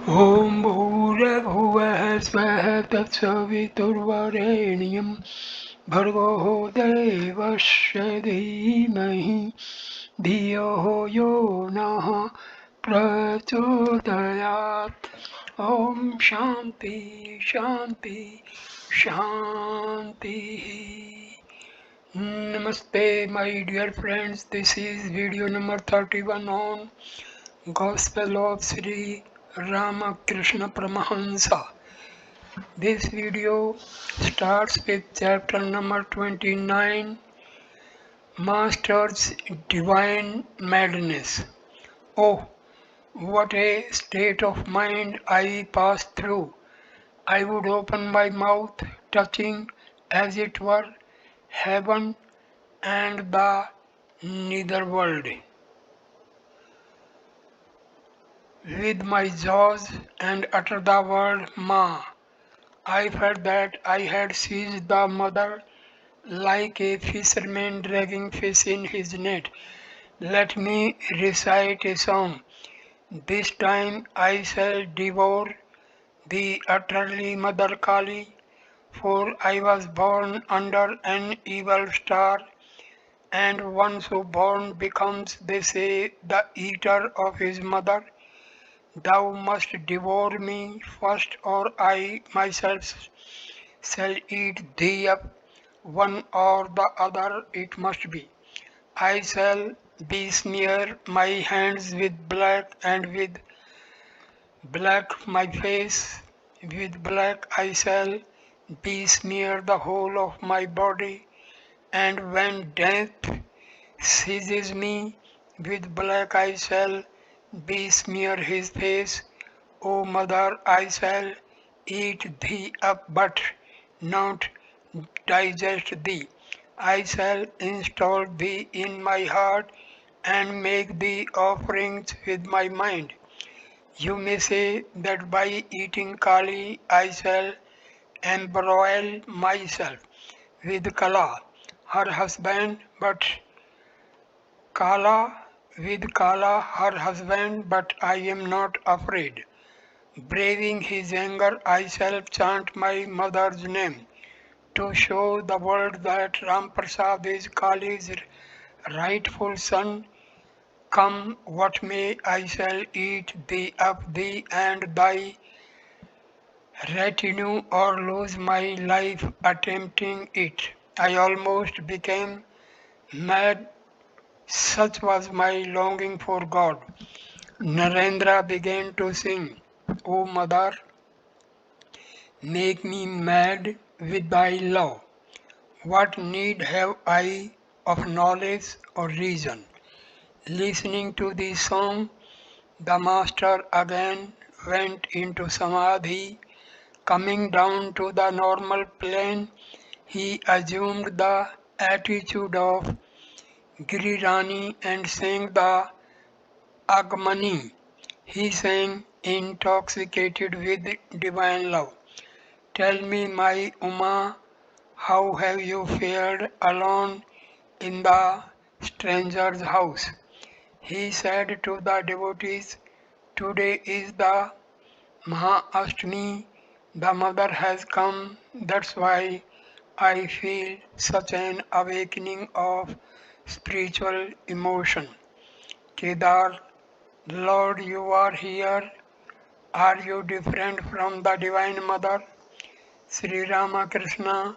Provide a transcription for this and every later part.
ॐ भूर्भुवः स्वः तत्सवितुर्वरेण्यं भर्गो देवस्य धीमहि धियो यो नः प्रचोदयात् ॐ शान्ति शान्ति शान्तिः. Namaste my dear friends, this is video number 31 on Gospel of Sri Ramakrishna Parmahamsa. This video starts with chapter number 29, Master's Divine Madness. Oh, what a state of mind I passed through! I would open my mouth, touching, as it were, heaven and the netherworld with my jaws and utter the word Ma. I felt that I had seized the mother like a fisherman dragging fish in his net. Let me recite a song. This time I shall devour the utterly Mother Kali, for I was born under an evil star, and one so born becomes, they say, the eater of his mother. Thou must devour me first, or I myself shall eat thee up. One or the other it must be. I shall besmear my hands with black, and with black my face. With black I shall besmear the whole of my body, and when death seizes me, with black I shall besmear his face. O mother, I shall eat thee up, but not digest thee. I shall install thee in my heart, and make thee offerings with my mind. You may say that by eating Kali I shall embroil myself with Kala, her husband, but her husband, but I am not afraid. Braving his anger, I shall chant my mother's name to show the world that Ram Prasad is Kali's rightful son. Come what may, I shall eat thee up, thee and thy retinue, or lose my life attempting it. I almost became mad, such was my longing for God. Narendra began to sing, O mother, make me mad with thy love. What need have I of knowledge or reason? Listening to this song, the master again went into samadhi. Coming down to the normal plane, he assumed the attitude of Girirani and sang the Agmani. He sang, intoxicated with divine love. Tell me, my Uma, how have you fared alone in the stranger's house? He said to the devotees, today is the Mahaastami, the mother has come, that's why I feel such an awakening of spiritual emotion. Kedar, Lord, you are here. Are you different from the Divine Mother? Sri Ramakrishna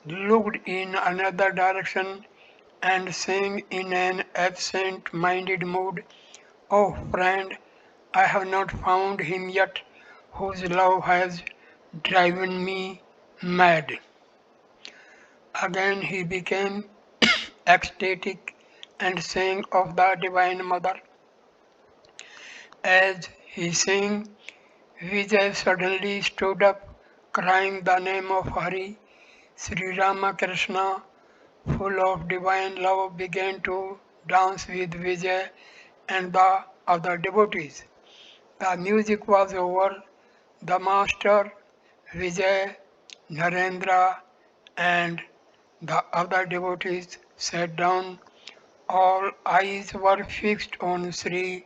looked in another direction and sang in an absent-minded mood, Oh friend, I have not found him yet whose love has driven me mad. Again he became ecstatic and sang of the Divine Mother. As he sang, Vijay suddenly stood up, crying the name of Hari. Sri Ramakrishna, full of divine love, began to dance with Vijay and the other devotees. The music was over. The master, Vijay, Narendra, and the other devotees sat down. All eyes were fixed on Sri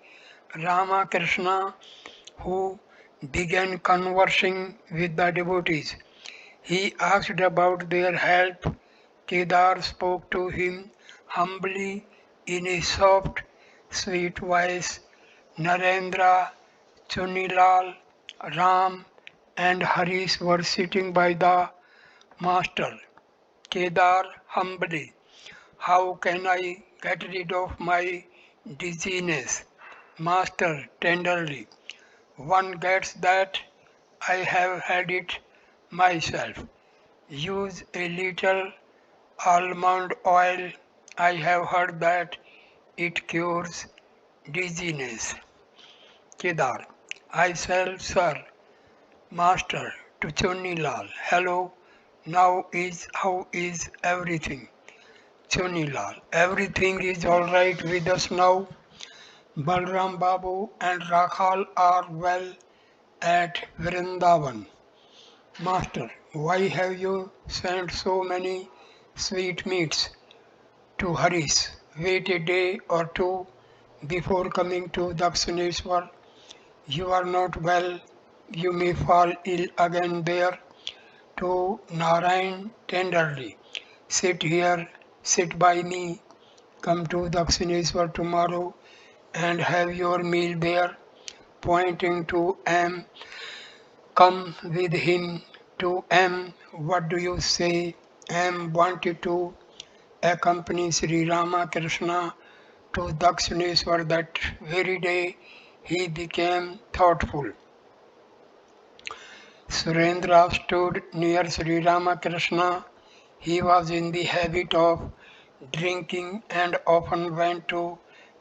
Ramakrishna, who began conversing with the devotees. He asked about their health. Kedar spoke to him humbly in a soft, sweet voice. Narendra, Chunilal, Ram, and Harish were sitting by the master. Kedar humbly, how can I get rid of my dizziness? Master tenderly, one gets that. I have had it myself. Use a little almond oil. I have heard that it cures dizziness. Kedar, I shall, sir. Master to Chunilal, hello. Now is how is everything? Chunilal, everything is all right with us now. Balram Babu and Rakhal are well at Vrindavan. Master, why have you sent so many sweetmeats to Harish? Wait a day or two before coming to Dakshineswar. You are not well. You may fall ill again there. To Narayan tenderly, sit here, sit by me. Come to Dakshineswar tomorrow and have your meal there. Pointing to M, come with him to M. What do you say? M wanted to accompany Sri Ramakrishna to Dakshineswar that very day. He became thoughtful. Surendra stood near Sri Ramakrishna. He was in the habit of drinking and often went to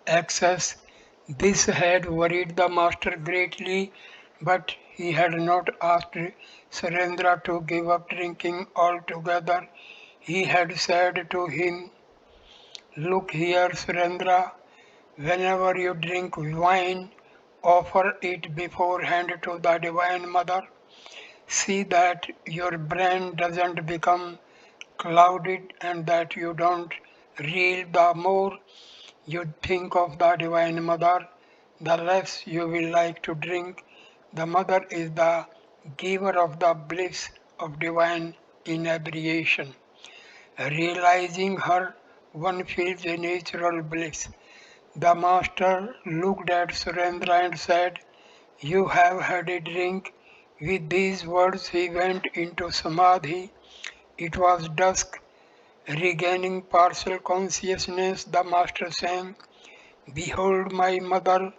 excess. This had worried the master greatly, but he had not asked Surendra to give up drinking altogether. He had said to him, look here, Surendra, whenever you drink wine, offer it beforehand to the Divine Mother. See that your brain doesn't become clouded and that you don't reel. The more you think of the Divine Mother, the less you will like to drink. The Mother is the giver of the bliss of divine inebriation. Realizing her, one feels a natural bliss. The Master looked at Surendra and said, you have had a drink. With these words he went into Samadhi. It was dusk. Regaining partial consciousness, the Master sang, behold my mother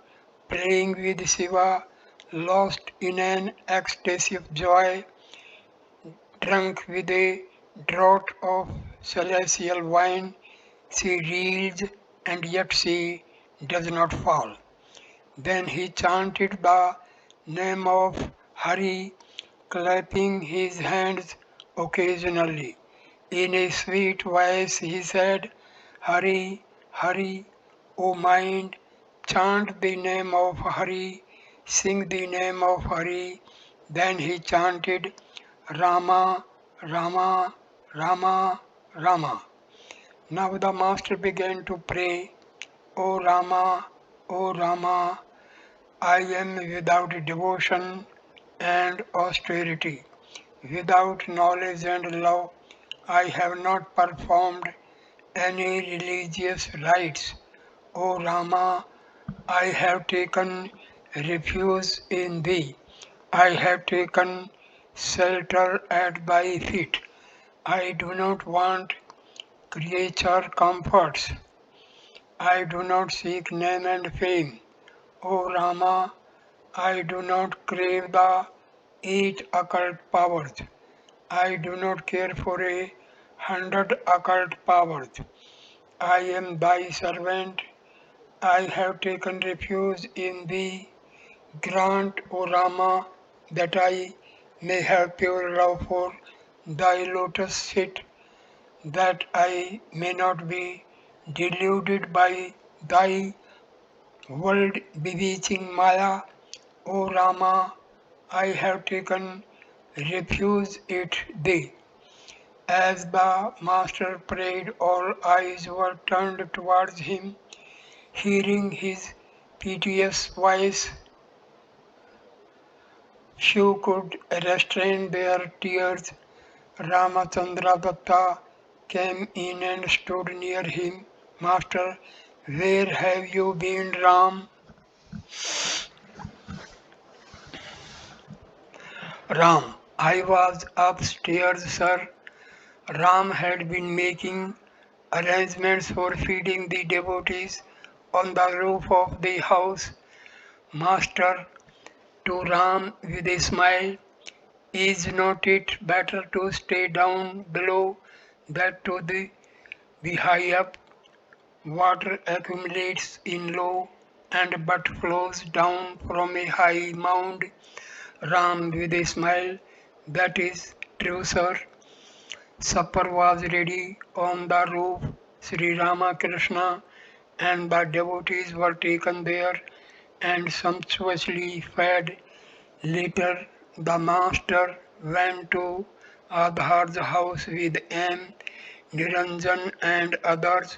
playing with Shiva, lost in an ecstasy of joy, drunk with a draught of celestial wine. She reels and yet she does not fall. Then he chanted the name of Hari, clapping his hands occasionally. In a sweet voice he said, Hari, Hari, O mind, chant the name of Hari, sing the name of Hari. Then he chanted, Rama, Rama, Rama, Rama. Now the master began to pray, O Rama, O Rama, I am without devotion and austerity, without knowledge and love. I have not performed any religious rites. O Rama, I have taken refuge in thee. I have taken shelter at thy feet. I do not want creature comforts. I do not seek name and fame. O Rama, I do not crave the eight occult powers. I do not care for 100 occult powers. I am thy servant. I have taken refuge in thee. Grant, O Rama, that I may have pure love for thy lotus feet, that I may not be deluded by thy world bewitching Maya. O Rama, I have taken refuge at thee. As the master prayed, all eyes were turned towards him. Hearing his piteous voice, Few could restrain their tears. Ramachandra Datta came in and stood near him. Master, where have you been, Ram? Ram, I was upstairs, sir. Ram had been making arrangements for feeding the devotees on the roof of the house. Master, to Ram with a smile, is not it better to stay down below than to be high up? Water accumulates in low and but flows down from a high mound. Ram with a smile, that is true, sir. Supper was ready on the roof. Sri Ramakrishna and the devotees were taken there and sumptuously fed. Later, the master went to Adhar's house with M. Niranjan and others.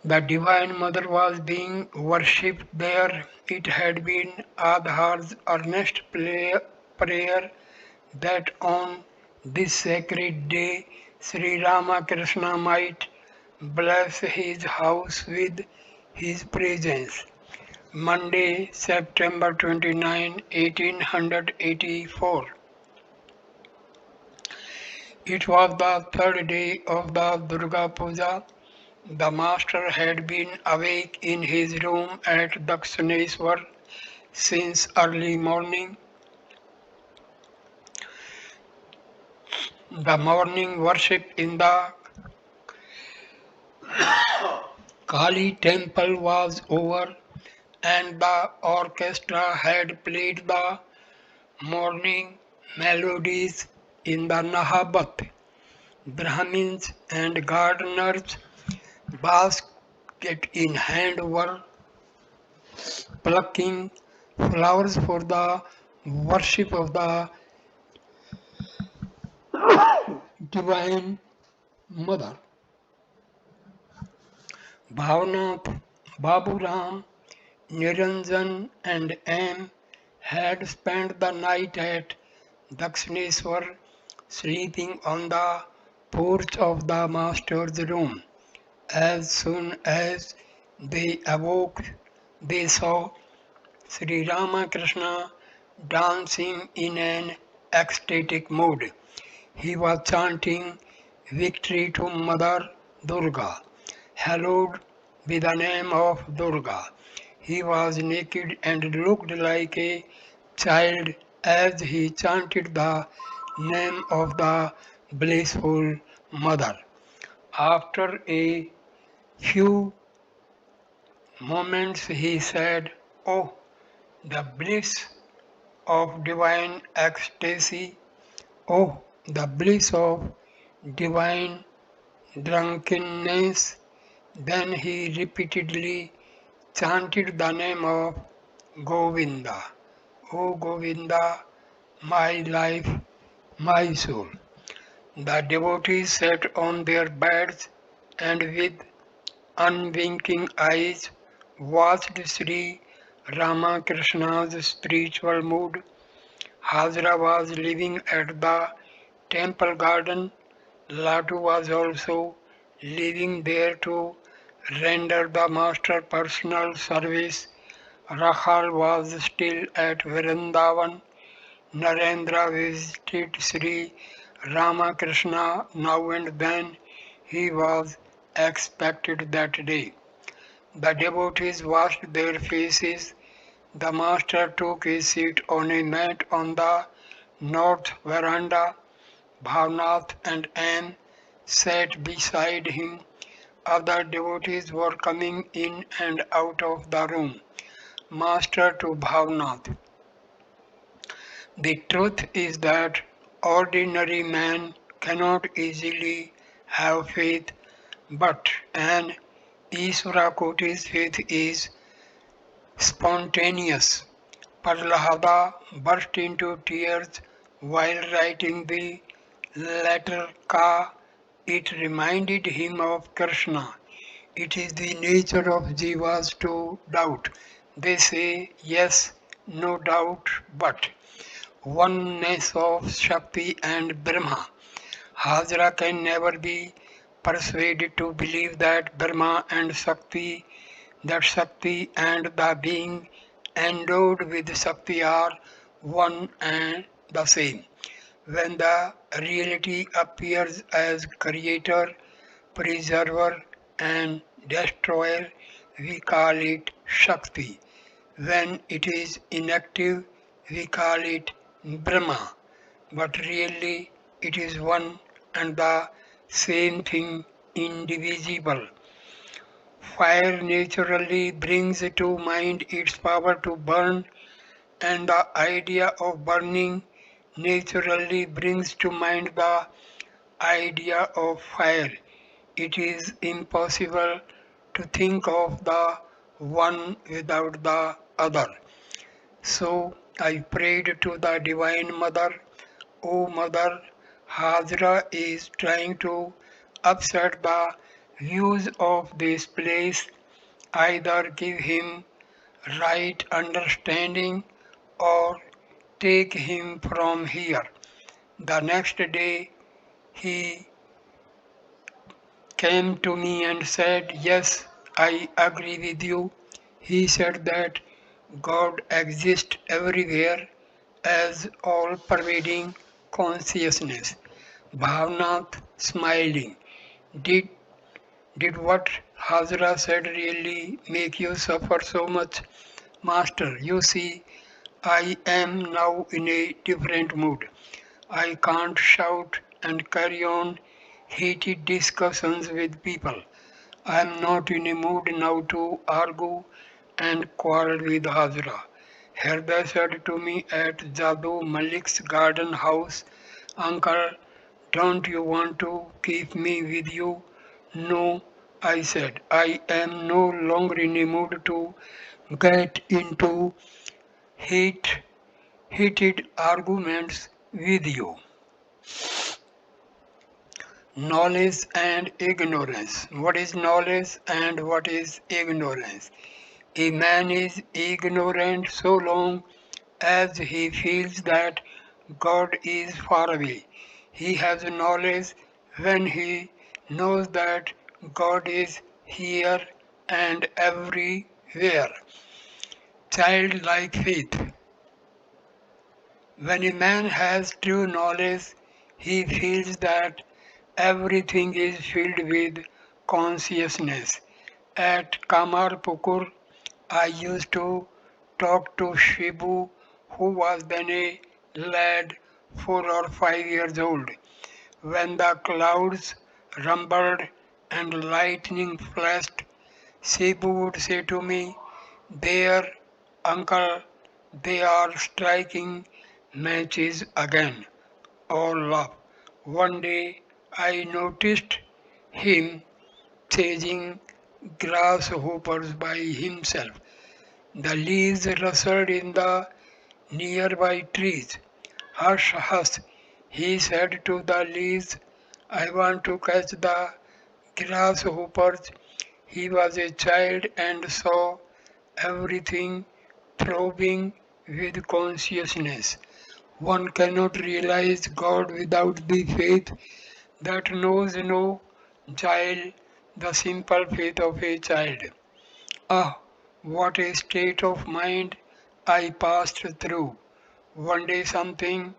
The Divine Mother was being worshipped there. It had been Adhar's earnest prayer that on this sacred day Sri Ramakrishna might bless his house with his presence. Monday, September 29, 1884. It was the third day of the Durga Puja. The master had been awake in his room at Dakshineswar since early morning. The morning worship in the Kali temple was over and the orchestra had played the morning melodies in the Nahabat. Brahmins and gardeners, basket in hand, were plucking flowers for the worship of the Divine Mother. Bhavnath, Baburam, Niranjan and M had spent the night at Dakshineswar, sleeping on the porch of the master's room. As soon as they awoke, they saw Sri Ramakrishna dancing in an ecstatic mood. He was chanting victory to Mother Durga, hallowed be the name of Durga. He was naked and looked like a child as he chanted the name of the blissful Mother. After a few moments he said, "Oh, the bliss of divine ecstasy! Oh, the bliss of divine drunkenness!" Then he repeatedly chanted the name of Govinda. O Govinda, my life, my soul. The devotees sat on their beds and with unwinking eyes watched Sri Ramakrishna's spiritual mood. Hajra was living at the temple garden. Latu was also living there to render the master personal service. Rakhal was still at Vrindavan. Narendra visited Sri Ramakrishna now and then. He was expected that day. The devotees washed their faces. The master took his seat on a mat on the north veranda. Bhavnath and Anne sat beside him. Other devotees were coming in and out of the room. Master to Bhavnath: the truth is that ordinary man cannot easily have faith, but an Ishvara-Koti's faith is spontaneous. Prahlada burst into tears while writing the letter Ka. It reminded him of Krishna. It is the nature of jivas to doubt. They say yes no doubt, but oneness of Shakti and Brahma. Hajra can never be persuaded to believe that Brahma and Shakti, that Shakti and the being endowed with Shakti are one and the same. When the reality appears as creator, preserver, and destroyer, we call it Shakti. When it is inactive, we call it Brahma. But really, it is one and the same thing, indivisible. Fire naturally brings to mind its power to burn, and the idea of burning naturally brings to mind the idea of fire. It is impossible to think of the one without the other. So I prayed to the Divine Mother, O Mother, Hajra is trying to upset the views of this place. Either give him right understanding or take him from here. The next day he came to me and said, yes, I agree with you. He said that God exists everywhere as all pervading consciousness. Bhavnath smiling. Did, did what Hazra said really make you suffer so much? Master, you see, I am now in a different mood. I can't shout and carry on heated discussions with people. I am not in a mood now to argue and quarrel with Hazra. Herda said to me at Jadoo Malik's garden house, Uncle, don't you want to keep me with you? No, I said, I am no longer in a mood to get into heat, heated arguments with you. Knowledge and ignorance. What is knowledge and what is ignorance? A man is ignorant so long as he feels that God is far away. He has knowledge when he knows that God is here and everywhere. Childlike faith. When a man has true knowledge, he feels that everything is filled with consciousness. At Kamarpukur, I used to talk to Shibu, who was then a lad 4 or 5 years old. When the clouds rumbled and lightning flashed, Shibu would say to me, there, uncle, they are striking matches again. All laugh. One day I noticed him chasing grasshoppers by himself. The leaves rustled in the nearby trees. Hush, hush, he said to the leaves, I want to catch the grasshoppers. He was a child and saw everything throbbing with consciousness. One cannot realize God without the faith that knows no child, the simple faith of a child. Ah, what a state of mind I passed through. One day something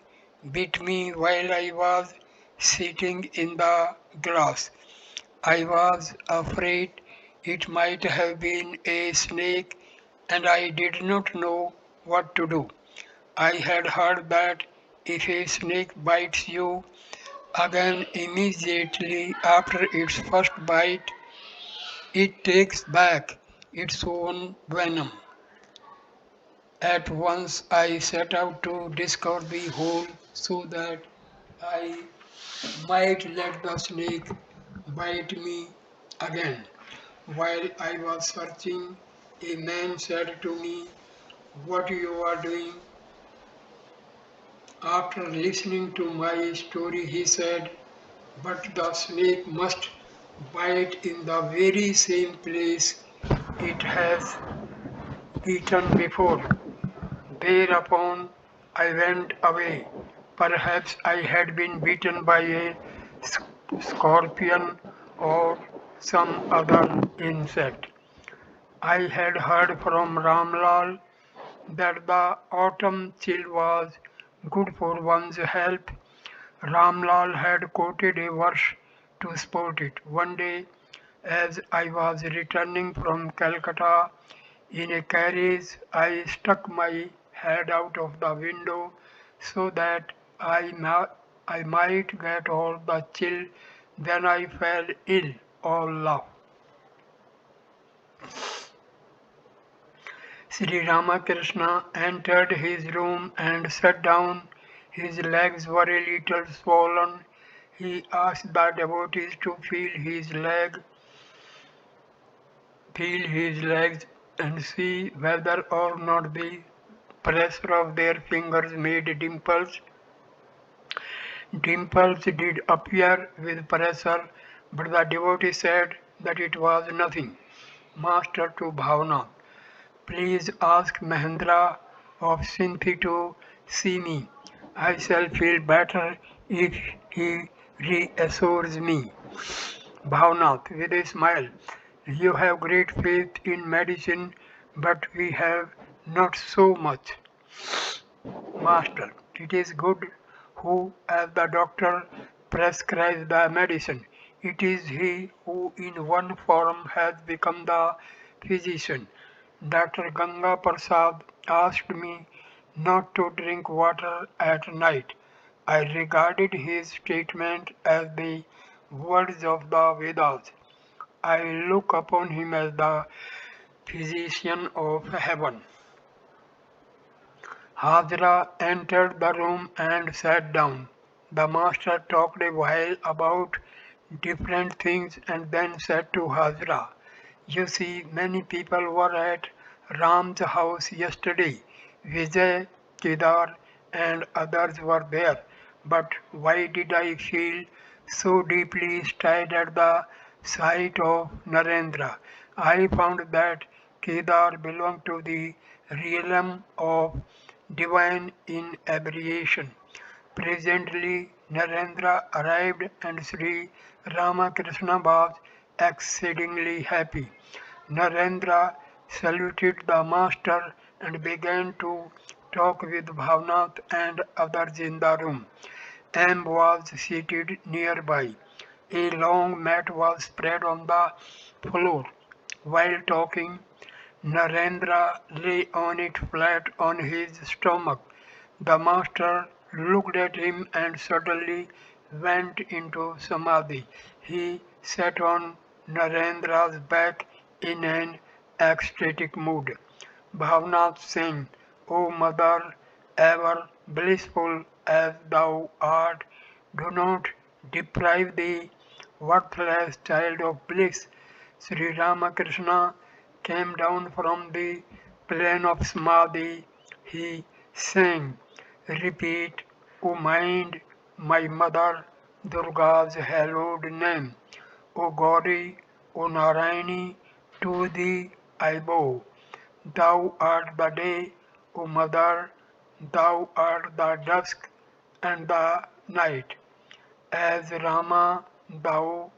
bit me while I was sitting in the grass. I was afraid it might have been a snake and I did not know what to do. I had heard that if a snake bites you, again immediately after its first bite, it takes back its own venom. At once I set out to discover the hole so that I might let the snake bite me again. While I was searching, a man said to me, what you are doing? After listening to my story, he said, but the snake must bite in the very same place it has bitten before. Thereupon I went away. Perhaps I had been bitten by a scorpion or some other insect. I had heard from Ramlal that the autumn chill was good for one's health. Ramlal had quoted a verse to support it. One day, as I was returning from Calcutta in a carriage, I stuck my head out of the window so that I might get all the chill. Then I fell ill, all love. Sri Ramakrishna entered his room and sat down. His legs were a little swollen. He asked the devotees to feel his legs and see whether or not the pressure of their fingers made dimples. Dimples did appear with pressure, but the devotee said that it was nothing. Master to Bhavana, please ask Mahendra of Sinthi to see me. I shall feel better if he reassures me. Bhavnath with a smile. You have great faith in medicine, but we have not so much. Master, it is good who, as the doctor, prescribes the medicine. It is he who, in one form, has become the physician. Dr. Ganga Prasad asked me not to drink water at night. I regarded his statement as the words of the Vedas. I look upon him as the physician of heaven. Hajra entered the room and sat down. The master talked a while about different things and then said to Hajra, you see, many people were at Ram's house yesterday. Vijay, Kedar, and others were there. But why did I feel so deeply stirred at the sight of Narendra? I found that Kedar belonged to the realm of divine inebriation. Presently, Narendra arrived and Sri Ramakrishna was exceedingly happy. Narendra saluted the master and began to talk with Bhavnath and others in the room. M was seated nearby. A long mat was spread on the floor. While talking, Narendra lay on it flat on his stomach. The master looked at him and suddenly went into samadhi. He sat on Narendra's back in an ecstatic mood. Bhavnath saying, O mother, ever blissful as thou art, do not deprive the worthless child of bliss. Sri Ramakrishna came down from the plane of samadhi. He sang, repeat, O mind, my mother, Durga's hallowed name. O Gauri, O Narayani, to thee I bow. Thou art the day, O mother, thou art the dusk and the night. As Rama, thou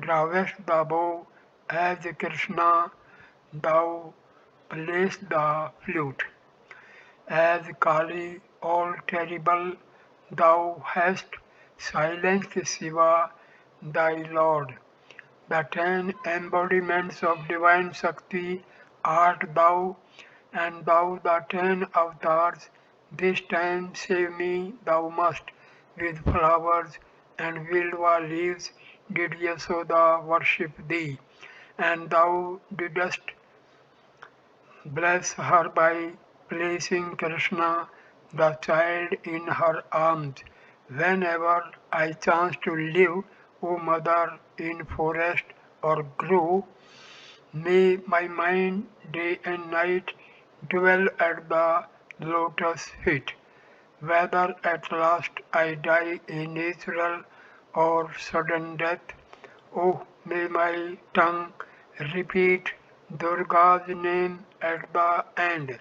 drawest the bow, as Krishna, thou playest the flute. As Kali, all terrible, thou hast silenced Shiva, thy Lord. The 10 embodiments of divine Shakti art thou, and thou the 10 avatars. This time save me thou must. With flowers and vilva leaves did Yasoda worship thee, and thou didst bless her by placing Krishna, the child, in her arms. Whenever I chance to live, O mother, in forest or grove, may my mind day and night dwell at the lotus feet. Whether at last I die a natural or sudden death, oh, may my tongue repeat Durga's name at the end.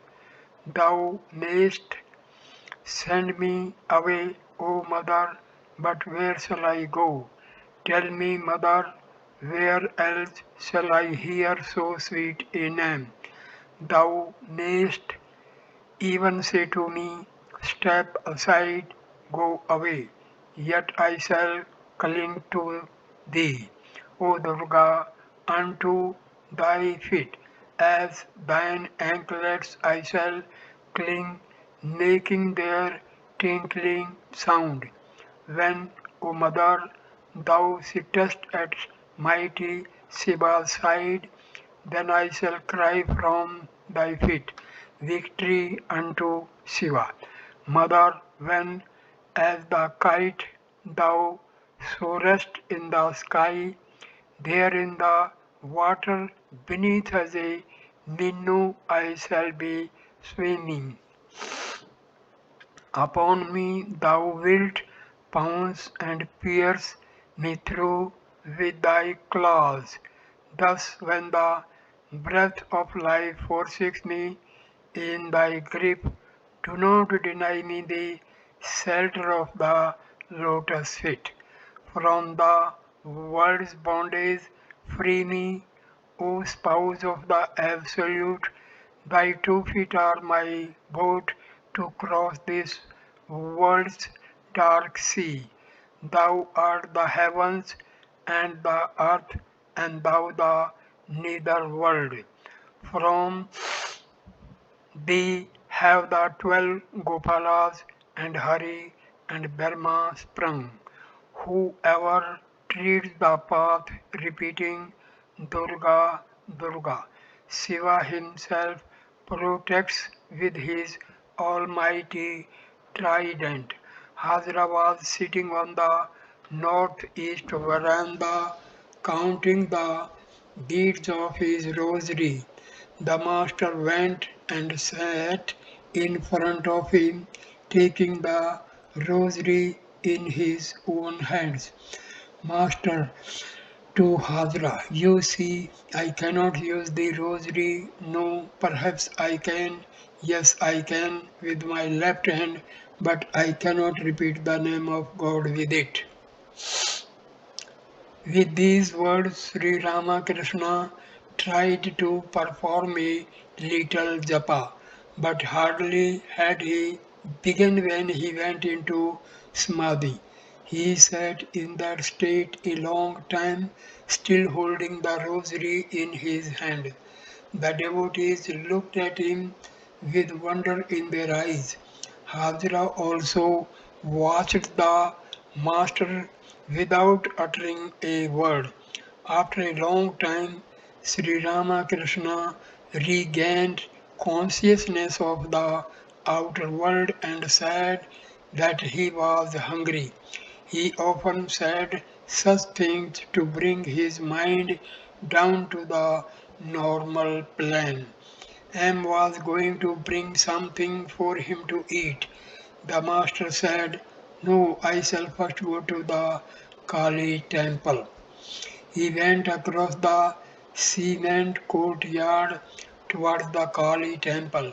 Thou mayst send me away, O mother, but where shall I go? Tell me, mother, where else shall I hear so sweet a name? Thou mayst even say to me, step aside, go away, yet I shall cling to thee, O Durga, unto thy feet, as thine anklets I shall cling, making their tinkling sound. When, O mother, thou sittest at mighty Shiva's side, then I shall cry from thy feet, victory unto Shiva. Mother, when as the kite thou soarest in the sky, there in the water beneath as a minnow I shall be swimming. Upon me thou wilt pounce and pierce me through with thy claws. Thus, when the breath of life forsakes me in thy grip, do not deny me the shelter of the lotus feet. From the world's bondage, free me, O spouse of the Absolute. Thy 2 feet are my boat to cross this world's dark sea. Thou art the heavens and the earth, and thou the nether world. From thee have the 12 Gopalas and Hari and Brahma sprung. Whoever treads the path repeating Durga, Durga, Shiva himself protects with his almighty trident. Hazra was sitting on the northeast veranda counting the beads of his rosary. The master went and sat in front of him, taking the rosary in his own hands. Master, to Hazra, you see, I cannot use the rosary. No, perhaps I can. Yes, I can with my left hand, but I cannot repeat the name of God with it. With these words, Sri Ramakrishna tried to perform a little japa, but hardly had he begun when he went into samadhi. He sat in that state a long time, still holding the rosary in his hand. The devotees looked at him with wonder in their eyes. Hajra also watched the master without uttering a word. After a long time, Sri Ramakrishna regained consciousness of the outer world and said that he was hungry. He often said such things to bring his mind down to the normal plane. M was going to bring something for him to eat. The master said, no, I shall first go to the Kali temple. He went across the cement courtyard towards the Kali temple.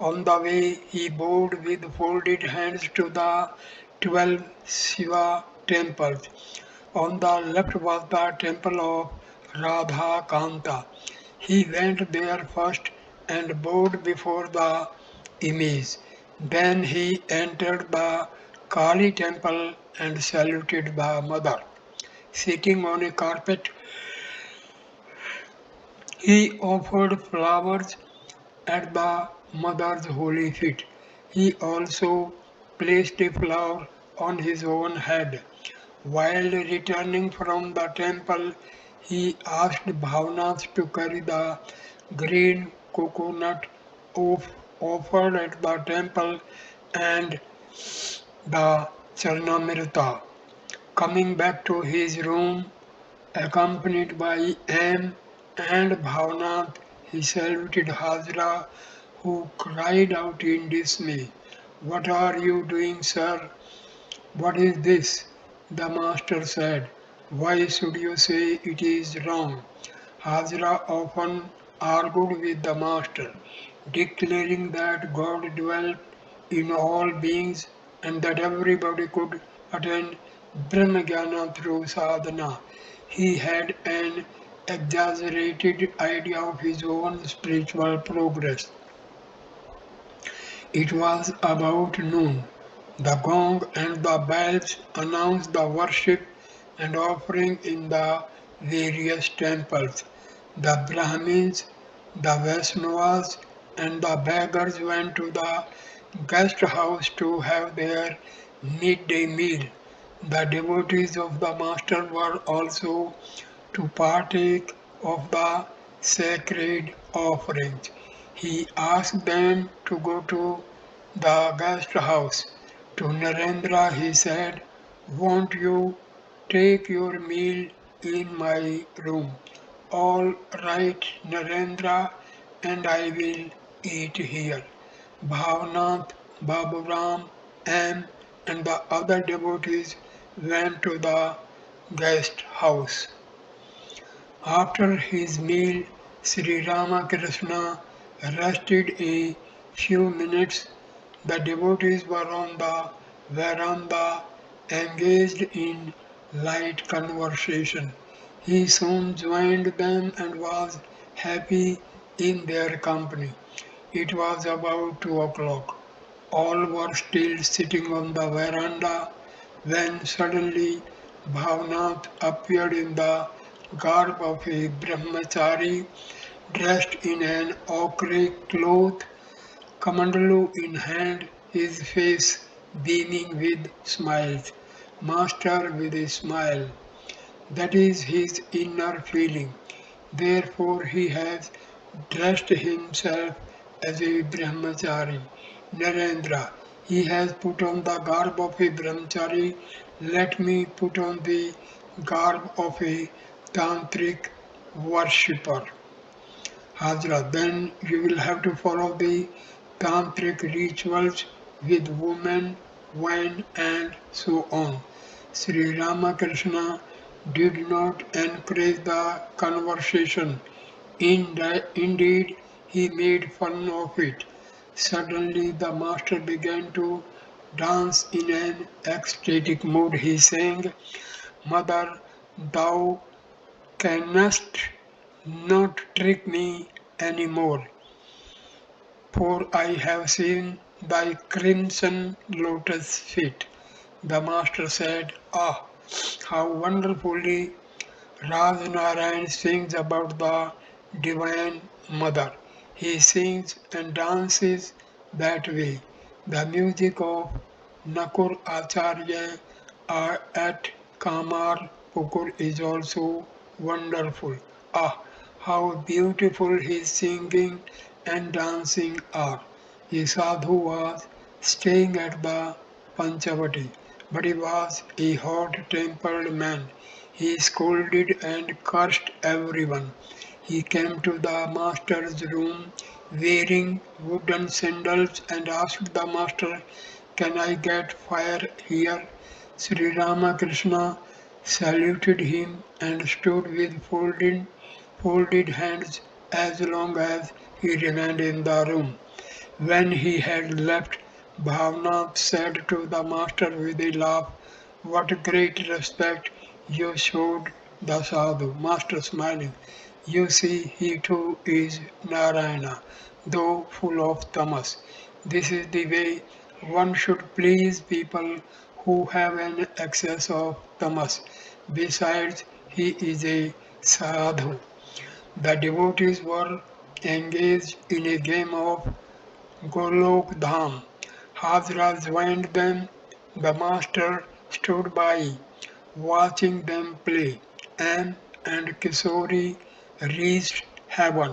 On the way, he bowed with folded hands to the 12 Shiva temples. On the left was the temple of Radha Kanta. He went there first and bowed before the image. Then he entered the Kali temple and saluted the mother. Sitting on a carpet, he offered flowers at the mother's holy feet. He also placed a flower on his own head. While returning from the temple, he asked Bhavnas to carry the green coconut offered at the temple and the Charnamrita. Coming back to his room, accompanied by M and Bhavnath, he saluted Hazra, who cried out in dismay, what are you doing, sir? What is this? The master said, why should you say it is wrong? Hazra often argued with the master. declaring that God dwelt in all beings and that everybody could attain Brahmajnana through sadhana. He had an exaggerated idea of his own spiritual progress. It was about noon. The gong and the bells announced the worship and offering in the various temples. The Brahmins, the Vaishnavas, and the beggars went to the guest house to have their midday meal. The devotees of the Master were also to partake of the sacred offerings. He asked them to go to the guest house. To Narendra he said, "Won't you take your meal in my room?" "All right, Narendra, and I will eat here." Bhavnath, Baburam, M, and the other devotees went to the guest house. After his meal, Sri Ramakrishna rested a few minutes. The devotees were on the veranda engaged in light conversation. He soon joined them and was happy in their company. It was about 2 o'clock. All were still sitting on the veranda when suddenly Bhavnath appeared in the garb of a brahmachari dressed in an ochre cloth, kamandalu in hand, his face beaming with smiles. Master with a smile. That is his inner feeling. Therefore he has dressed himself as a brahmachari. Narendra, he has put on the garb of a brahmachari. Let me put on the garb of a tantric worshipper. Hajra, then you will have to follow the tantric rituals with women, wine, and so on. Sri Ramakrishna did not encourage the conversation. Indeed, he made fun of it. Suddenly, the master began to dance in an ecstatic mood. He sang, "Mother, thou canst not trick me any more, for I have seen thy crimson lotus feet." The master said, "Ah, how wonderfully Raj Narayan sings about the Divine Mother. He sings and dances that way. The music of Nakur Acharya at Kamar Pukur is also wonderful. Ah, how beautiful his singing and dancing are." A sadhu was staying at the Panchavati, but he was a hot-tempered man. He scolded and cursed everyone. He came to the master's room wearing wooden sandals and asked the master, "Can I get fire here?" Sri Ramakrishna saluted him and stood with folded hands as long as he remained in the room. When he had left, Bhavnath said to the master with a laugh, "What great respect you showed the sadhu." Master smiling, "You see, he too is Narayana, though full of tamas. This is the way one should please people who have an excess of tamas. Besides, he is a sadhu." The devotees were engaged in a game of Golok Dham. Hazra joined them. The master stood by, watching them play. M and Kishori reached heaven.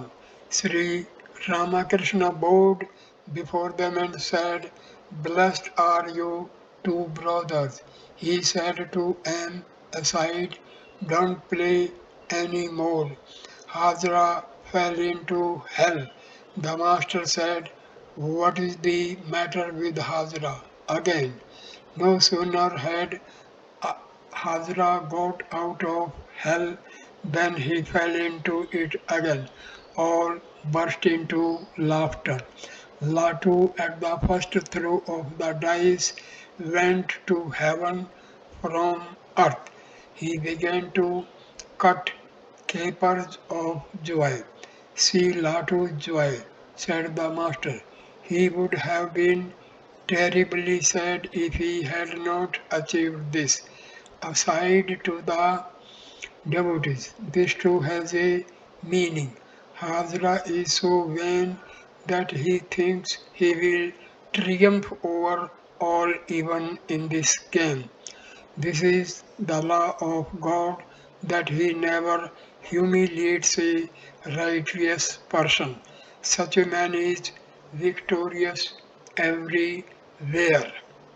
Sri Ramakrishna bowed before them and said, "Blessed are you two brothers." He said to M aside, "Don't play any more." Hazra fell into hell. The master said, "What is the matter with Hazra?" Again, no sooner had Hazra got out of hell than he fell into it again. All burst into laughter. Latu, at the first throw of the dice, went to heaven from earth. He began to cut capers of joy. See Latu's joy, said the master. He would have been terribly sad if he had not achieved this. Aside to the devotees, this too has a meaning. Hazra is so vain that he thinks he will triumph over all even in this game. This is the law of God that he never humiliates a righteous person. Such a man is victorious everywhere.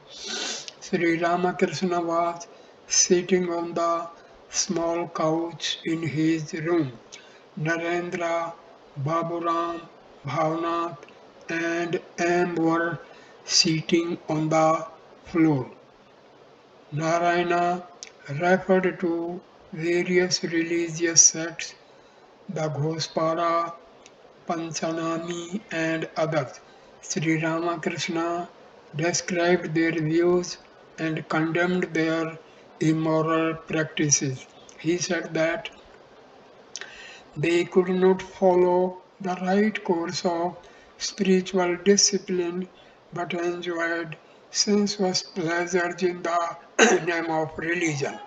Sri Ramakrishna was sitting on the small couch in his room. Narendra, Baburam, Bhavnath, and M were sitting on the floor. Narayana referred to various religious sects, the Ghospara, Panchanami, and others. Sri Ramakrishna described their views and condemned their immoral practices. He said that they could not follow the right course of spiritual discipline but enjoyed sensuous pleasures in the name of religion.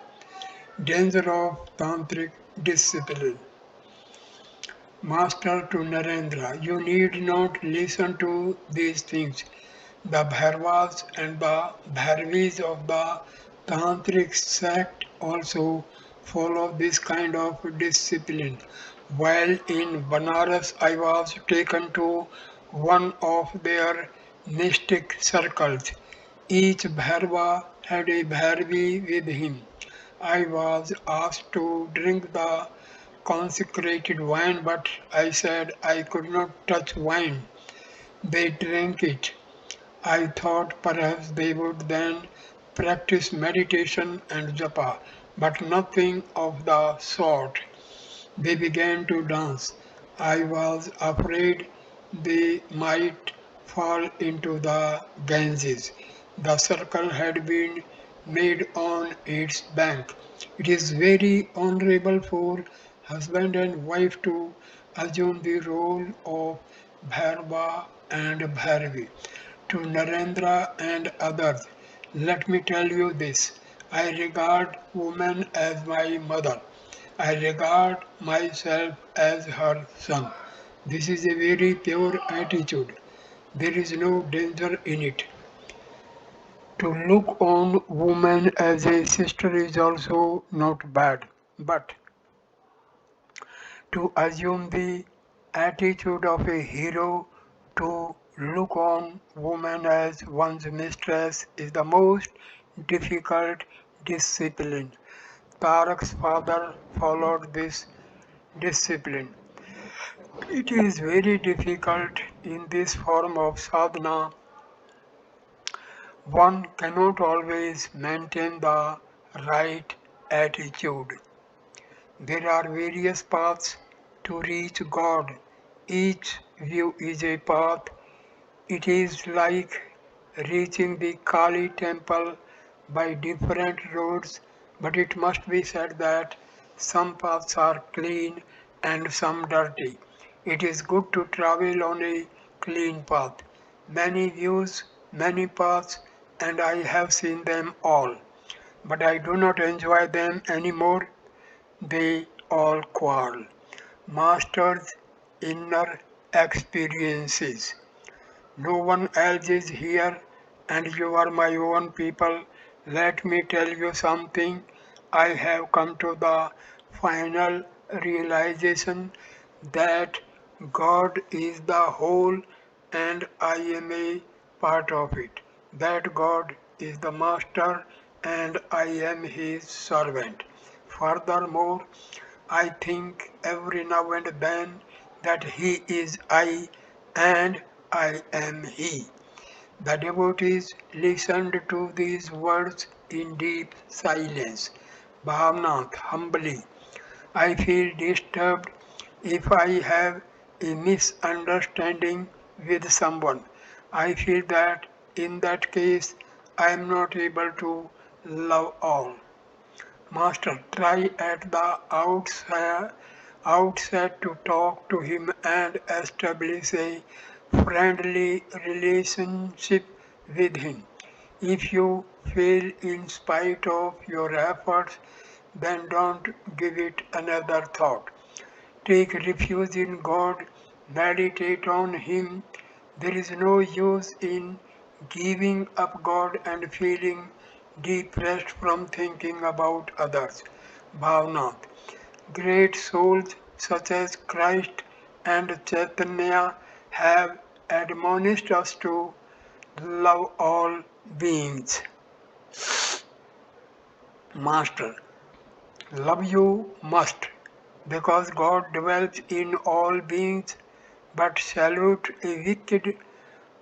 Danger of tantric discipline. Master to Narendra, you need not listen to these things. The Bhairvas and the Bhairvis of the Tantric sect also follow this kind of discipline. While in Banaras, I was taken to one of their mystic circles. Each Bhairva had a Bhairvi with him. I was asked to drink the consecrated wine, but I said I could not touch wine. They drank it. I thought perhaps they would then practice meditation and japa, but nothing of the sort. They began to dance. I was afraid they might fall into the Ganges. The circle had been made on its bank. It is very honorable for husband and wife to assume the role of Bhairava and Bhairavi. To Narendra and others, let me tell you this. I regard woman as my mother. I regard myself as her son. This is a very pure attitude. There is no danger in it. To look on woman as a sister is also not bad, but to assume the attitude of a hero to look on woman as one's mistress is the most difficult discipline. Tarak's father followed this discipline. It is very difficult in this form of sadhana. One cannot always maintain the right attitude. There are various paths to reach God. Each view is a path. It is like reaching the Kali temple by different roads, but it must be said that some paths are clean and some dirty. It is good to travel on a clean path. Many views, many paths, and I have seen them all. But I do not enjoy them anymore. They all quarrel. Master's inner experiences. No one else is here, and you are my own people. Let me tell you something. I have come to the final realization that God is the whole and I am a part of it. That God is the master and I am his servant. Furthermore, I think every now and then that he is I and I am he. The devotees listened to these words in deep silence. Bhavnath humbly, I feel disturbed if I have a misunderstanding with someone, I feel that in that case I am not able to love all. Master, try at the outset to talk to him and establish a friendly relationship with him. If you fail in spite of your efforts, then don't give it another thought. Take refuge in God, meditate on Him. There is no use in giving up God and feeling depressed from thinking about others. Bhavnath. Great souls such as Christ and Chaitanya have admonished us to love all beings. Master, love you must, because God dwells in all beings, but salute a wicked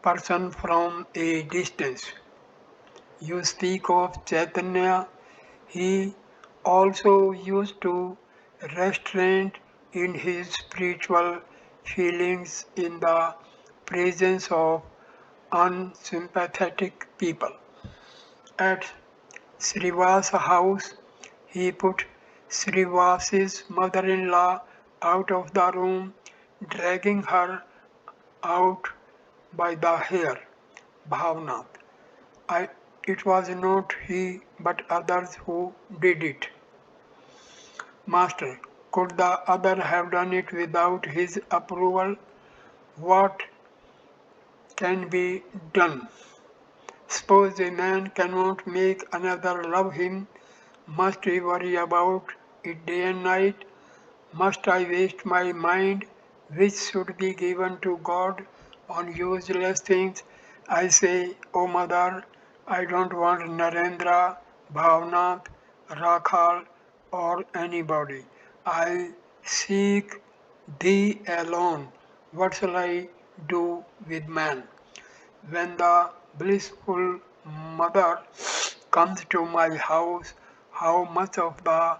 person from a distance. You speak of Chaitanya, he also used to restrain in his spiritual feelings in the presence of unsympathetic people. At Srivasa's house, he put Srivasa's mother-in-law out of the room, dragging her out by the hair. Bhavnath. It was not he but others who did it. Master, could the other have done it without his approval? What can be done? Suppose a man cannot make another love him, must he worry about it day and night? Must I waste my mind, which should be given to God, on useless things? I say, O Mother, I don't want Narendra, Bhavnath, Rakhal, or anybody. I seek Thee alone. What shall I do with man? When the blissful mother comes to my house, how much of the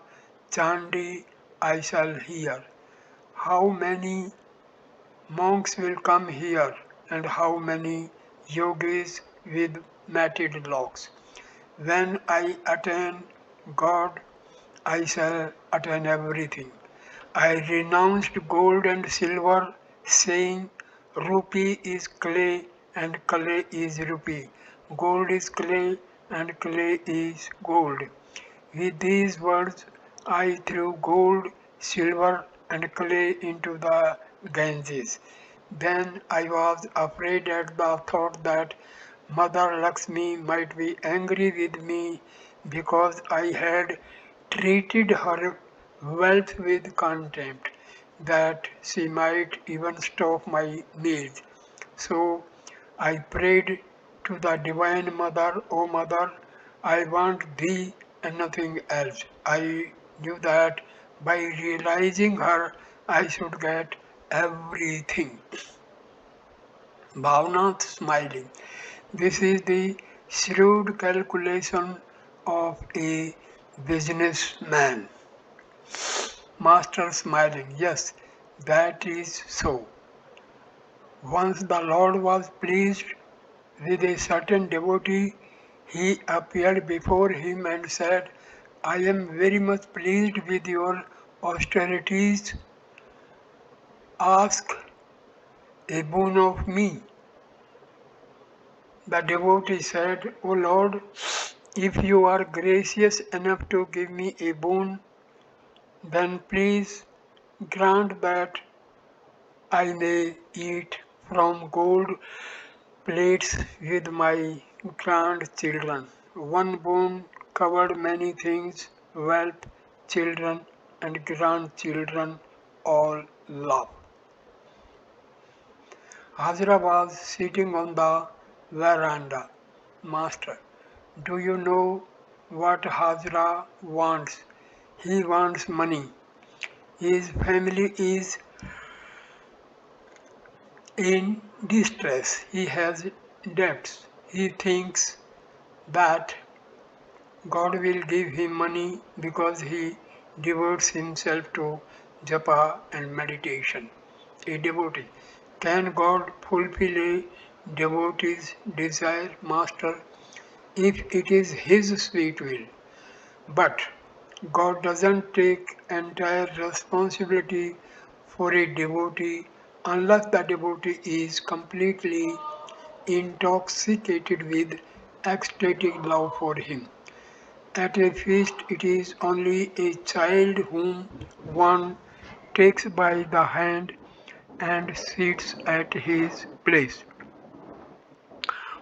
chandi I shall hear. How many monks will come here, and how many yogis with matted locks. When I attain God, I shall attain everything. I renounced gold and silver, saying, Rupee is clay and clay is rupee. Gold is clay and clay is gold. With these words, I threw gold, silver, and clay into the Ganges. Then I was afraid at the thought that Mother Lakshmi might be angry with me because I had treated her wealth with contempt, that she might even stop my meals. So I prayed to the Divine Mother, O Mother, I want thee and nothing else. I knew that by realizing her, I should get everything. Bhavnath smiling. This is the shrewd calculation of a businessman. Master smiling. Yes, that is so. Once the Lord was pleased with a certain devotee, he appeared before him and said, I am very much pleased with your austerities. Ask a boon of me. The devotee said, O Lord, if you are gracious enough to give me a boon, then please grant that I may eat from gold plates with my grandchildren. One boon covered many things, wealth, children, and grandchildren all love. Hajra was sitting on the veranda. Master, do you know what Hajra wants? He wants money. His family is in distress. He has debts. He thinks that God will give him money because he devotes himself to japa and meditation. A devotee. Can God fulfill a devotee's desire, Master, if it is His sweet will? But God doesn't take entire responsibility for a devotee unless the devotee is completely intoxicated with ecstatic love for Him. At a feast, it is only a child whom one takes by the hand and sits at his place.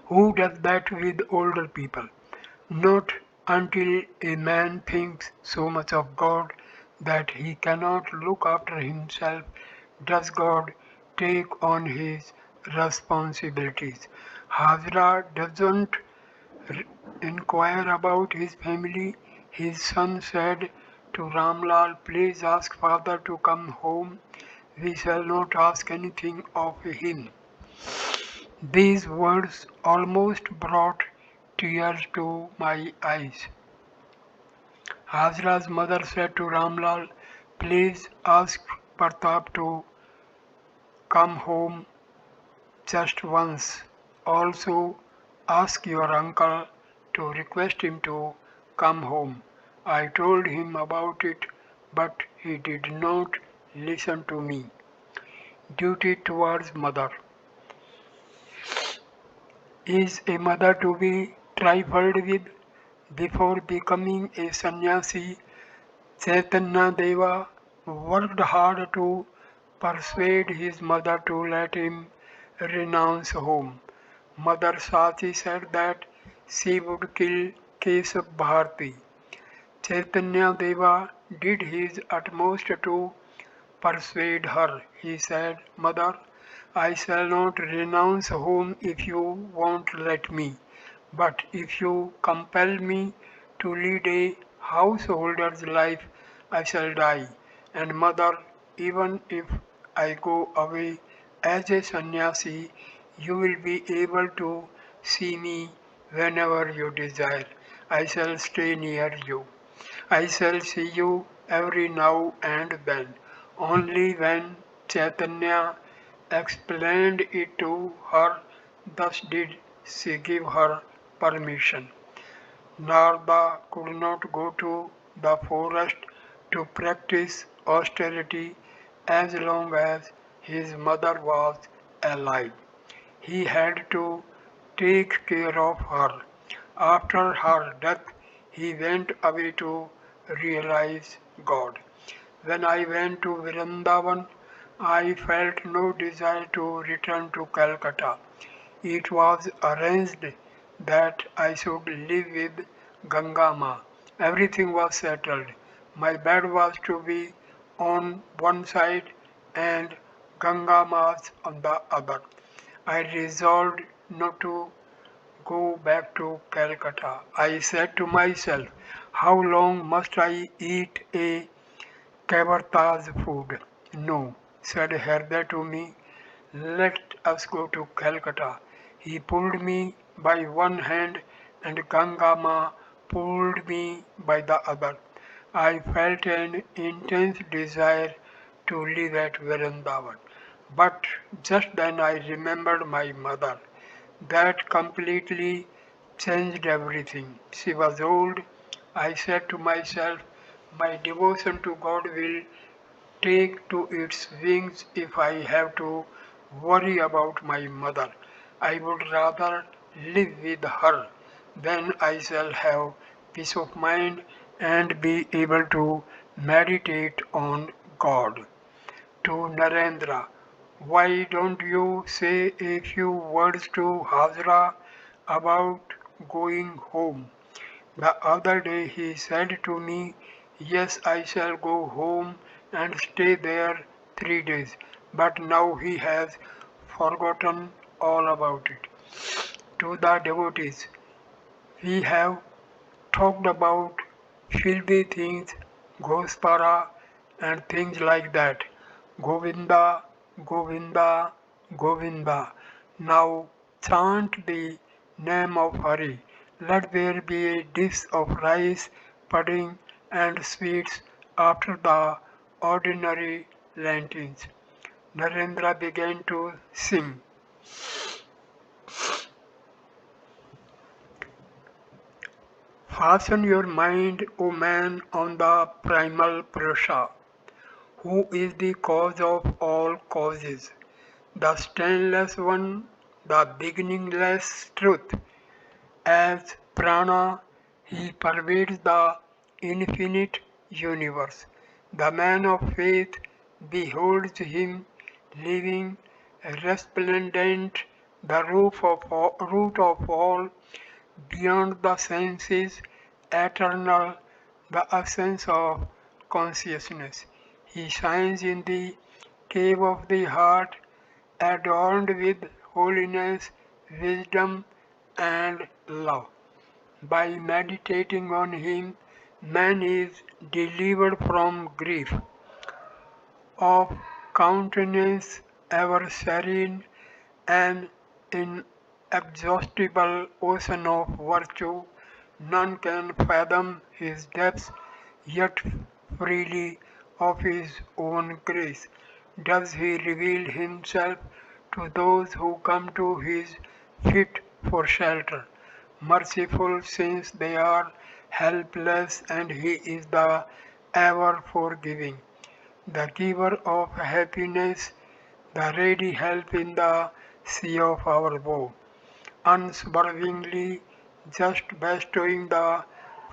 Who does that with older people? Not until a man thinks so much of God that he cannot look after himself does God take on his responsibilities. Hazra doesn't inquire about his family. His son said to Ramlal, please ask father to come home. We shall not ask anything of him. These words almost brought tears to my eyes. Hazra's mother said to Ramlal, please ask Pratap to come home just once. Also, ask your uncle to request him to come home. I told him about it, but he did not listen to me. Duty towards mother. Is a mother to be trifled with? Before becoming a sannyasi, Chaitanya Deva worked hard to persuade his mother to let him renounce home. Mother Sati said that she would kill Kesab Bharti. Chaitanya Deva did his utmost to persuade her. He said, Mother, I shall not renounce home if you won't let me. But if you compel me to lead a householder's life, I shall die. And mother, even if I go away as a sannyasi, you will be able to see me whenever you desire. I shall stay near you. I shall see you every now and then. Only when Chaitanya explained it to her, thus did she give her permission. Narada could not go to the forest to practice austerity as long as his mother was alive. He had to take care of her. After her death, he went away to realize God. When I went to Vrindavan, I felt no desire to return to Calcutta. It was arranged that I should live with Gangama. Everything was settled. My bed was to be on one side and Gangama's on the other. I resolved not to go back to Calcutta. I said to myself, how long must I eat a Kavarta's food? No, said Herder to me, let us go to Calcutta. He pulled me by one hand and Gangama pulled me by the other. I felt an intense desire to live at Vrindavan. But just then I remembered my mother. That completely changed everything. She was old. I said to myself, my devotion to God will take to its wings if I have to worry about my mother. I would rather live with her. Then I shall have peace of mind and be able to meditate on God. To Narendra, why don't you say a few words to Hazra about going home? The other day he said to me, yes, I shall go home and stay there 3 days, but now he has forgotten all about it. To the devotees, we have talked about filthy things, Ghospara, and things like that. Govinda, Govinda, Govinda. Now chant the name of Hari. Let there be a dish of rice, pudding, and sweets after the ordinary lentils. Narendra began to sing. Fasten your mind, O man, on the primal Purusha, who is the cause of all causes, the stainless one, the beginningless truth. As prana, he pervades the infinite universe. The man of faith beholds him living, resplendent, the root of all, beyond the senses, eternal, the essence of consciousness. He shines in the cave of the heart, adorned with holiness, wisdom, and love. By meditating on him, man is delivered from grief, of countenance ever serene, an inexhaustible ocean of virtue. None can fathom his depths, yet freely of his own grace does he reveal himself to those who come to his feet for shelter. Merciful since they are helpless, and he is the ever forgiving, the giver of happiness, the ready help in the sea of our woe, unswervingly just bestowing the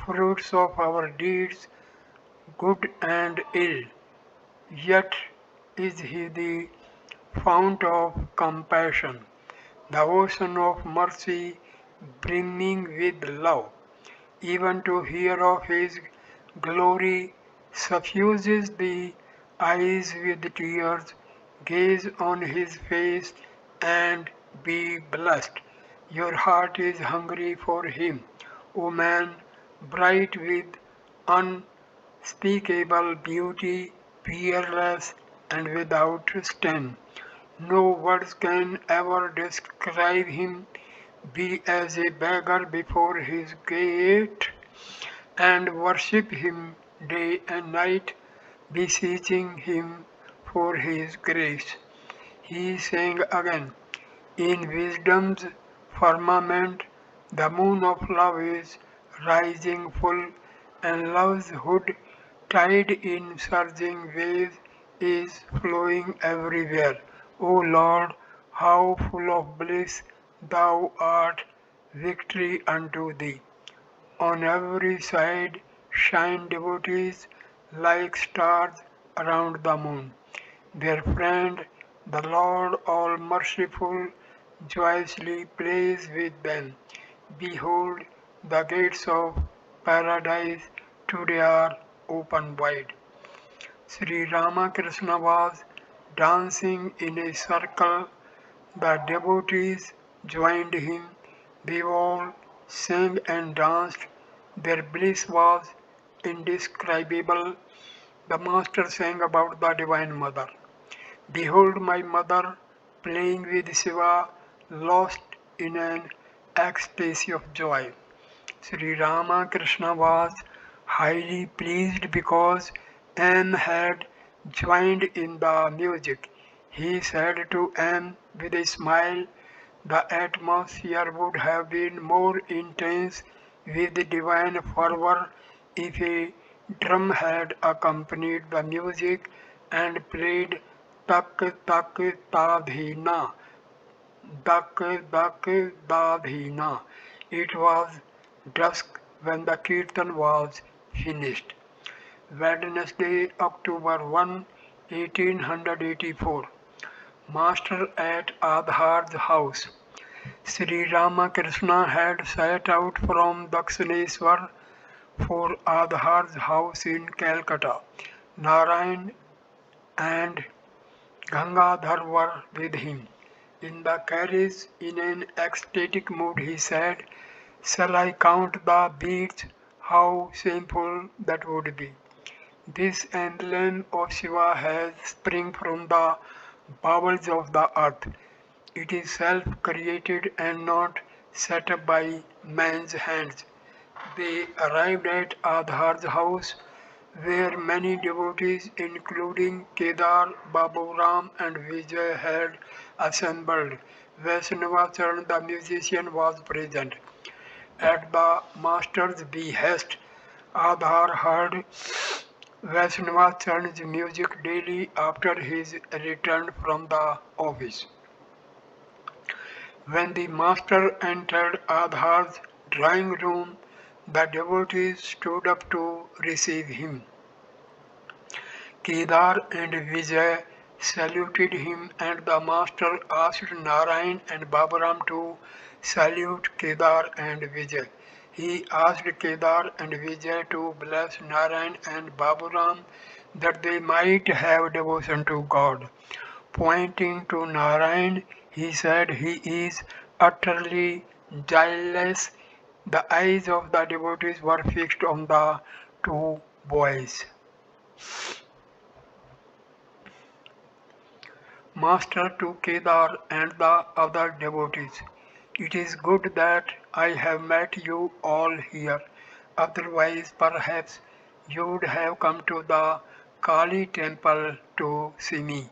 fruits of our deeds, good and ill. Yet is he the fount of compassion, the ocean of mercy brimming with love. Even to hear of his glory suffuses the eyes with tears. Gaze on his face and be blessed. Your heart is hungry for him, O man, bright with unspeakable beauty, peerless and without stain. No words can ever describe him. Be as a beggar before his gate, and worship him day and night, beseeching him for his grace. He sang again, in wisdom's firmament, the moon of love is rising full, and love's hood, tide in surging waves, is flowing everywhere. O Lord, how full of bliss thou art, victory unto thee. On every side shine devotees like stars around the moon. Their friend, the Lord all merciful, joyously plays with them. Behold, the gates of paradise today are open wide. Sri Ramakrishna was dancing in a circle. The devotees joined him. They all sang and danced. Their bliss was indescribable. The Master sang about the Divine Mother. Behold my mother playing with Shiva, lost in an ecstasy of joy. Sri Ramakrishna was highly pleased because M had joined in the music. He said to M with a smile, the atmosphere would have been more intense with divine fervor if a drum had accompanied the music and played tak tak tadhina, dak dak dadhina. It was dusk when the kirtan was finished. Wednesday, October 1, 1884. Master at Adhar's house. Sri Ramakrishna had set out from Dakshineswar for Adhar's house in Calcutta. Narayan and Gangadhar were with him. In the carriage, in an ecstatic mood, he said, shall I count the beads? How shameful that would be. This emblem of Shiva has sprung from the bowels of the earth. It is self-created and not set up by man's hands. They arrived at Adhar's house where many devotees, including Kedar, Baburam, and Vijay, had assembled. Vaishnavacharan, the musician, was present. At the master's behest, Adhar heard Vaishnavacharan's music daily after his return from the office. When the master entered Adhar's drawing room, the devotees stood up to receive him. Kedar and Vijay saluted him, and the master asked Narayan and Babaram to salute Kedar and Vijay. He asked Kedar and Vijay to bless Narayan and Baburam that they might have devotion to God. Pointing to Narayan, he said he is utterly guileless. The eyes of the devotees were fixed on the two boys. Master to Kedar and the other devotees. It is good that I have met you all here. Otherwise, perhaps you would have come to the Kali temple to see me.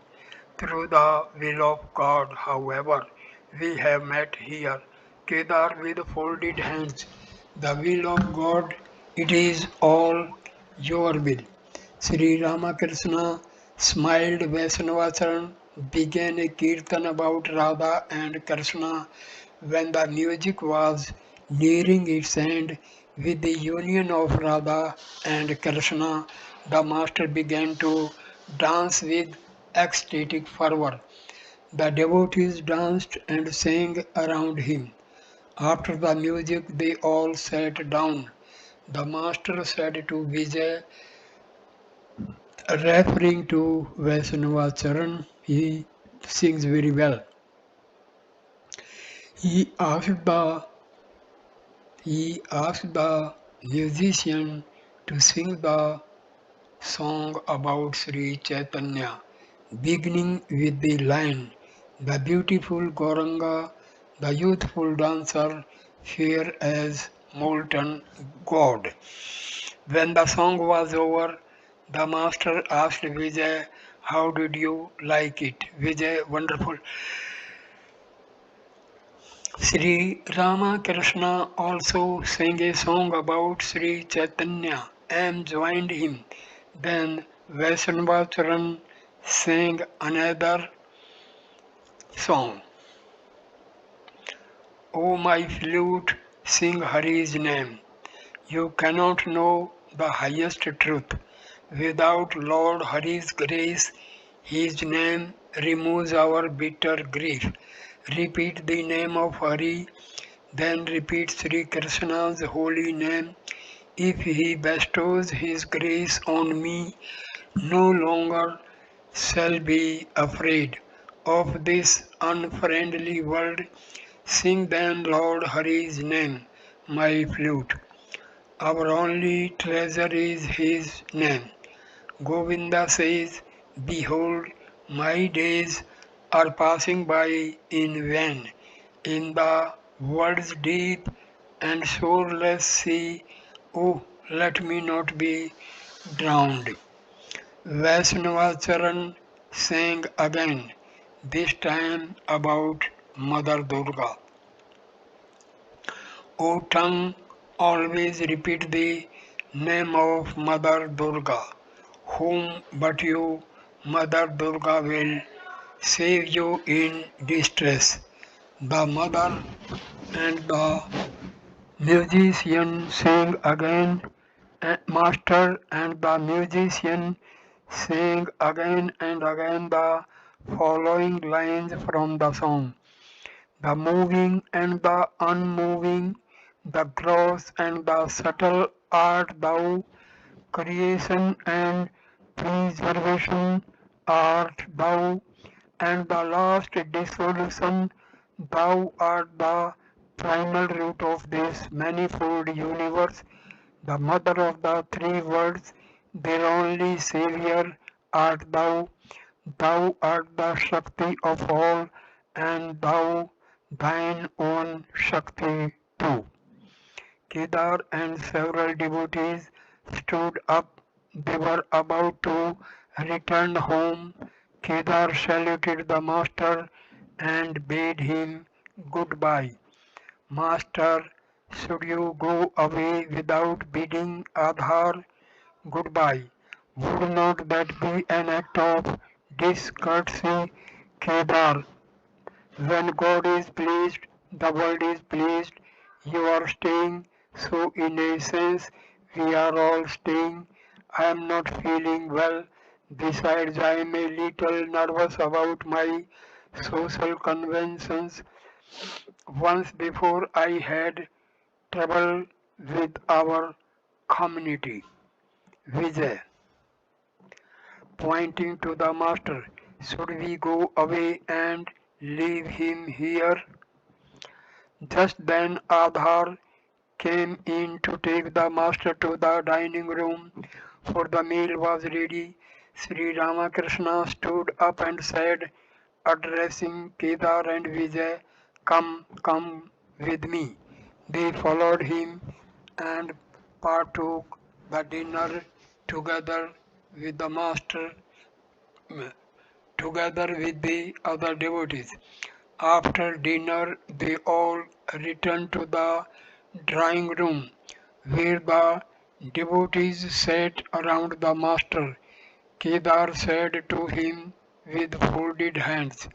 Through the will of God, however, we have met here. Kedar with folded hands. The will of God, it is all your will. Sri Ramakrishna smiled. Vaishnavacharan began a kirtan about Radha and Krishna. When the music was nearing its end, with the union of Radha and Krishna, the master began to dance with ecstatic fervor. The devotees danced and sang around him. After the music, they all sat down. The master said to Vijay, referring to Vaishnava Charan, he sings very well. He asked the he asked the musician to sing the song about Sri Chaitanya, beginning with the line, "The beautiful Gauranga, the youthful dancer, fair as molten gold." When the song was over, the master asked Vijay, "How did you like it?" Vijay, "Wonderful." Sri Ramakrishna also sang a song about Sri Chaitanya and joined him. Then Vaishnavacharan sang another song. "O my flute, sing Hari's name. You cannot know the highest truth. Without Lord Hari's grace, His name removes our bitter grief. Repeat the name of Hari, then repeat Sri Krishna's holy name. If He bestows His grace on me, no longer shall be afraid of this unfriendly world. Sing then Lord Hari's name, my flute. Our only treasure is His name." Govinda says, "Behold, my days are passing by in vain. In the world's deep and shoreless sea, oh, let me not be drowned." Vaishnavacharan sang again, this time about Mother Durga. O tongue, always repeat the name of Mother Durga. Whom but you, Mother Durga, will save you in distress. The mother and the musician sang again. Master and the musician sang again and again the following lines from the song. The moving and the unmoving, the gross and the subtle art thou, creation and preservation art thou, and the last dissolution, thou art the primal root of this manifold universe, the mother of the three worlds, their only Saviour art thou. Thou art the Shakti of all, and thou thine own Shakti too. Kedar and several devotees stood up. they were about to return home, Kedar saluted the master and bade him goodbye. Master, should you go away without bidding Adhar goodbye? Would not that be an act of discourtesy, Kedar? When God is pleased, the world is pleased. You are staying, so in a sense, we are all staying. I am not feeling well. Besides, I am a little nervous about my social conventions. Once before, I had trouble with our community. Vijay, pointing to the master, should we go away and leave him here? Just then Adhar came in to take the master to the dining room, for the meal was ready. Sri Ramakrishna stood up and said, addressing Kedar and Vijay, come with me. They followed him and partook the dinner together with the master, together with the other devotees. After dinner, they all returned to the drawing room where the devotees sat around the master. Kedar said to him with folded hands,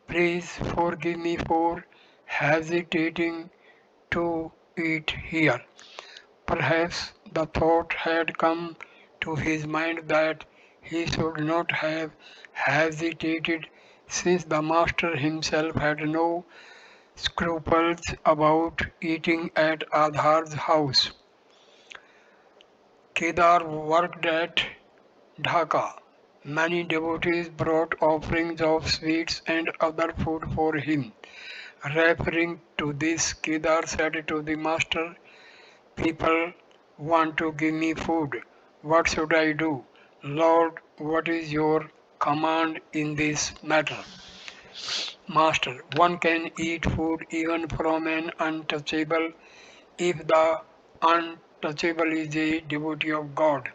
please forgive me for hesitating to eat here. Perhaps the thought had come to his mind that he should not have hesitated, since the master himself had no scruples about eating at Adhar's house. Kedar worked at Dhaka. Many devotees brought offerings of sweets and other food for him. Referring to this, Kedar said to the master, people want to give me food. What should I do? Lord, what is your command in this matter? Master, one can eat food even from an untouchable if the untouchable is a devotee of God.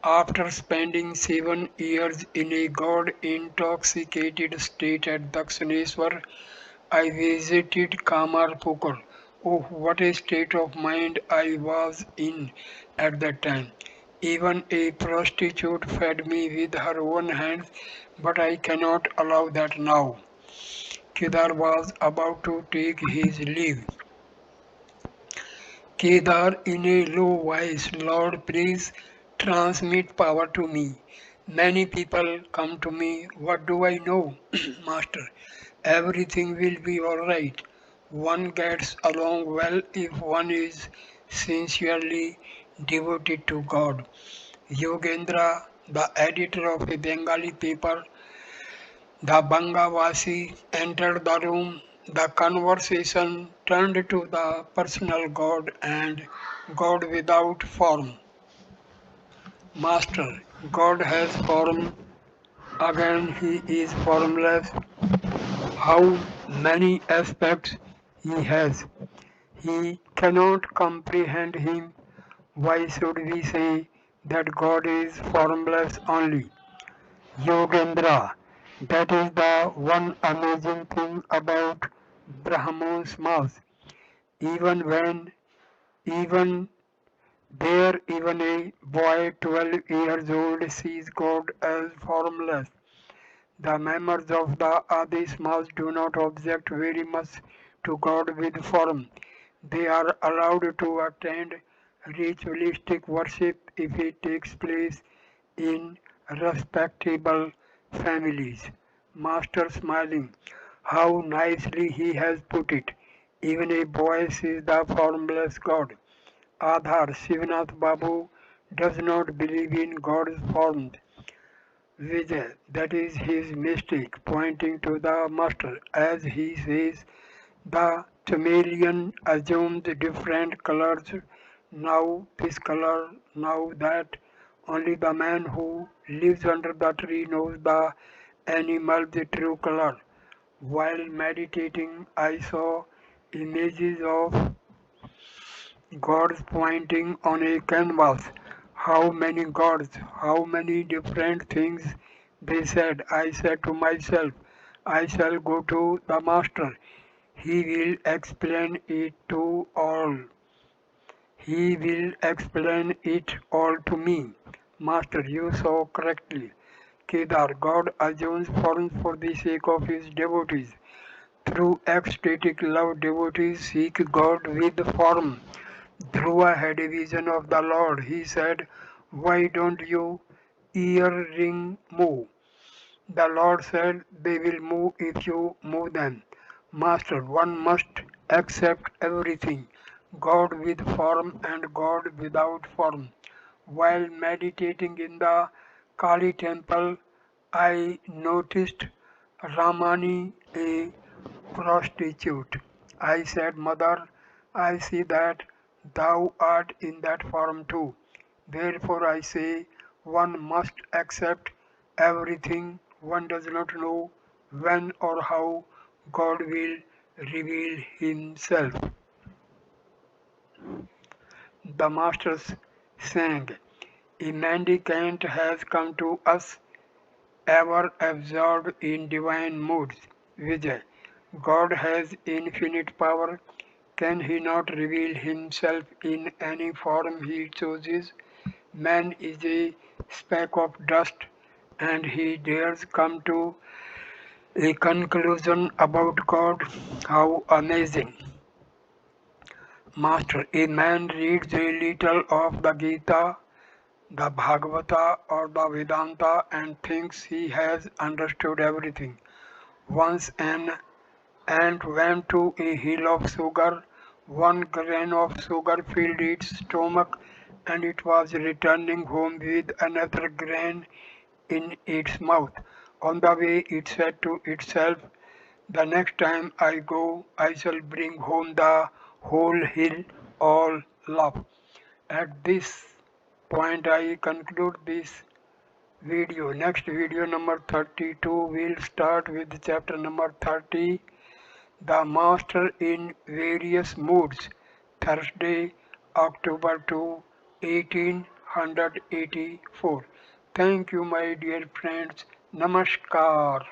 After spending 7 years in a God intoxicated state at Dakshineswar, I visited Kamarpukur. Oh, what a state of mind I was in at that time. Even a prostitute fed me with her own hands, but I cannot allow that now. Kedar was about to take his leave. Kedar in a low voice, Lord, please transmit power to me. Many people come to me, what do I know? Master, everything will be alright. One gets along well if one is sincerely devoted to God. Yogendra, the editor of a Bengali paper, the Bangavasi, entered the room. The conversation turned to the personal God and God without form. Master, God has form, again he is formless. How many aspects he has. He cannot comprehend him. Why should we say that God is formless only? Yogendra, that is the one amazing thing about Brahman's mouth. Even when, even even a boy 12 years old sees God as formless. The members of the Adi Samaj do not object very much to God with form. They are allowed to attend ritualistic worship if it takes place in respectable families. Master smiling, how nicely he has put it. Even a boy sees the formless God. Adhar Shivnath Babu does not believe in God's form. Vijay, that is his mistake, pointing to the master, as he says, the chameleon assumes different colors, now this color, now that. Only the man who lives under the tree knows the animal's true color. While meditating, I saw images of gods pointing on a canvas. How many gods, how many different things they said. I said to myself, I shall go to the master. He will explain it to all. He will explain it all to me. Master, you saw correctly. Kedar, God assumes forms for the sake of his devotees. Through ecstatic love, devotees seek God with form. Dhruva had a vision of the Lord. He said, why don't you earring move? The Lord said, they will move if you move them. Master, one must accept everything, God with form and God without form. While meditating in the Kali temple, I noticed Ramani, a prostitute. I said, Mother, I see that thou art in that form too. Therefore I say, one must accept everything. One does not know when or how God will reveal himself. The masters sang, a mendicant has come to us, ever absorbed in divine moods. Vijay, God has infinite power. Can he not reveal himself in any form he chooses? Man is a speck of dust and he dares come to a conclusion about God. How amazing! Master, a man reads a little of the Gita, the Bhagavata, or the Vedanta and thinks he has understood everything. Once an ant went to a hill of sugar. One grain of sugar filled its stomach and it was returning home with another grain in its mouth. On the way it said to itself, the next time I go, I shall bring home the whole hill, all love. At this point I conclude this video. Next video number 32 will start with chapter number 30, The Master in Various Moods, Thursday, October 2, 1884. Thank you, my dear friends. Namaskar.